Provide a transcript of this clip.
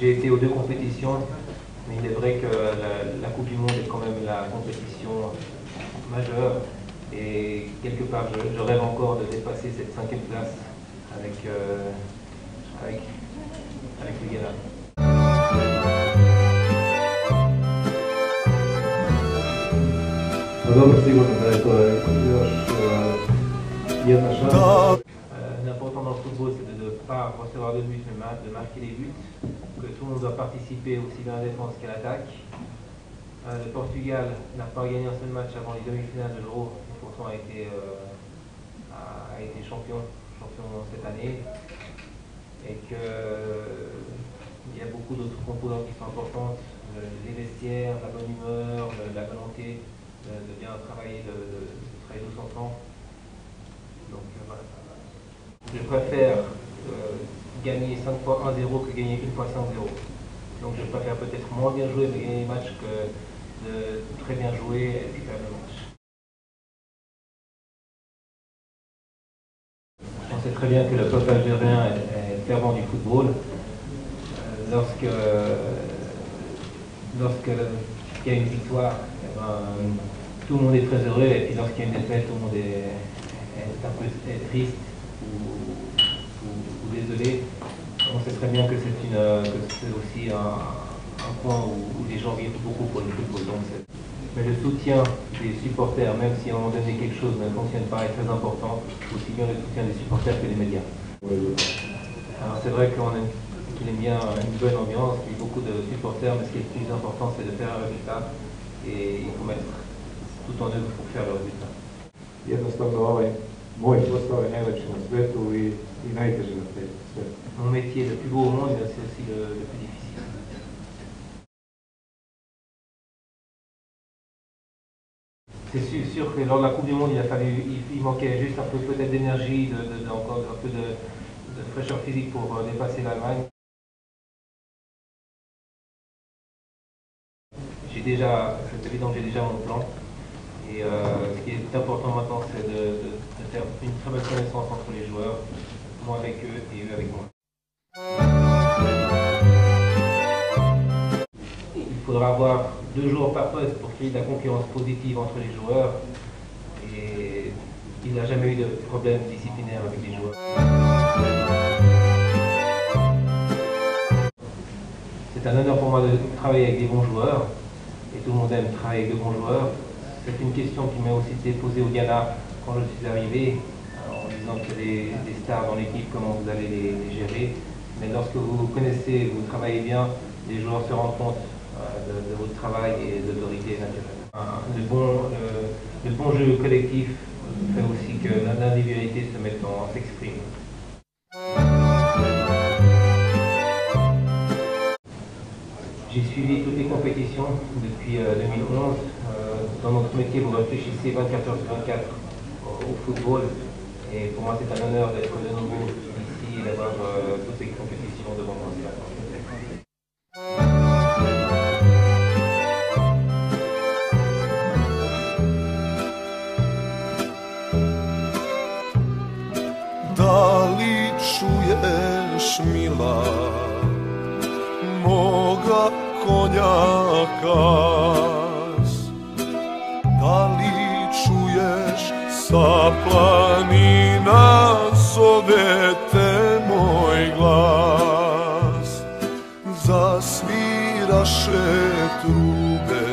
J'ai été aux deux compétitions, mais il est vrai que la Coupe du Monde est quand même la compétition majeure. Et quelque part, je rêve encore de dépasser cette 5e place avec le Ghana. Dobro, sigurno da je to još jedna šansa. L'important dans le football, c'est de ne pas recevoir de but, mais de marquer des buts, que tout le monde doit participer aussi bien à la défense qu'à l'attaque. Le Portugal n'a pas gagné un seul match avant les demi-finales de l'Euro, et pourtant a été champion cette année. Et qu'il y a beaucoup d'autres composantes qui sont importantes, les vestiaires, la bonne humeur, la volonté de bien travailler, de travailler tous ensemble. Donc voilà. Je préfère gagner 5 fois 1-0 que gagner 1 fois 5-0. Donc je préfère peut-être moins bien jouer mais gagner les matchs que de très bien jouer et puis perdre le match. On sait très bien que le peuple algérien est fervent du football. Lorsqu'il y a une victoire, tout le monde est très heureux, et puis lorsqu'il y a une défaite, tout le monde est un peu triste ou désolé. On sait très bien que c'est aussi un point où les gens vivent beaucoup pour le football. Mais le soutien des supporters, même si à un moment donné quelque chose ne fonctionne pas, est très important, aussi bien le soutien des supporters que des médias. Alors c'est vrai qu'il aime bien une bonne ambiance, qu'il y a beaucoup de supporters, mais ce qui est le plus important, c'est de faire un résultat, et il faut mettre tout en œuvre pour faire le résultat. Jednostavno moj posao je najlepši na svetu i najteži na svetu. Mon métier est le plus beau au monde, mais c'est aussi le plus difficile. C'est sûr que lors de la Coupe du Monde, il manquait juste un peu peut-être d'énergie, encore un peu de fraîcheur physique pour dépasser l'Allemagne. C'est évident que j'ai déjà mon plan. Et ce qui est important maintenant, c'est de faire une très bonne connaissance entre les joueurs, moi avec eux et eux avec moi. Il faudra avoir 2 joueurs par poste pour qu'il y ait de la concurrence positive entre les joueurs. Et il n'y a jamais eu de problème disciplinaire avec les joueurs. C'est un honneur pour moi de travailler avec des bons joueurs. Et tout le monde aime travailler avec de bons joueurs. C'est une question qui m'a aussi été posée au Ghana quand je suis arrivé, en disant qu'il y a des stars dans l'équipe, comment vous allez les gérer. Mais lorsque vous connaissez, vous travaillez bien, les joueurs se rendent compte de votre travail et de l'autorité naturelle. Le bon jeu collectif fait aussi que l'individualité s'exprime. J'ai suivi toutes les compétitions depuis 2011. Dans notre métier, vous réfléchissez 24 heures sur 24 au football. Et pour moi, c'est un honneur d'être de nouveau ici et d'avoir toutes ces compétitions devant moi. Da li čuješ, mila, moga konjaka? Da li čuješ sa planina zove te moj glas? Zasviraše trube